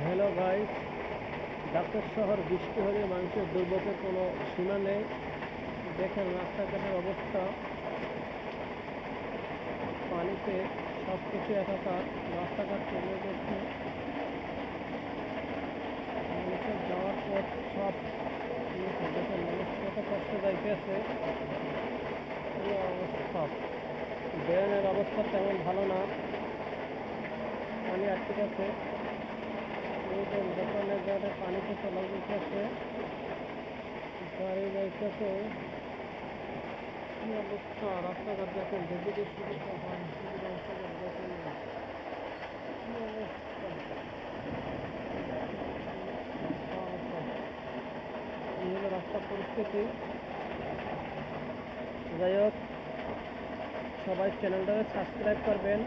Hello guys, Dhaka শহর বৃষ্টি হলে মানুষের দুর্ভোগের কোনো সীমা নেই। দেখেন রাস্তাঘাটের অবস্থা, পানিতে সব কিছু একাকার, রাস্তাঘাট চলে গেছে, মানুষের যাওয়ার পথ সব দেখেন মানুষ কত কষ্ট যাইতেছে। এই অবস্থা, ড্রেনের অবস্থা তেমন ভালো না, পানি আটকে গেছে। এই যে দোকানের গাড়ি পানিতে চলে যেতেছে, গাড়ি যাইতেছে। কি অবস্থা, রাস্তাঘাট দেখেন, যেদিকে শুধু পাহাড়, শুধু রাস্তাঘাট দেখেন না, কি অবস্থা, ভয়াবহ। এই হলো রাস্তার পরিস্থিতি। যাই হোক, সবাই চ্যানেলটাকে সাবস্ক্রাইব করবেন।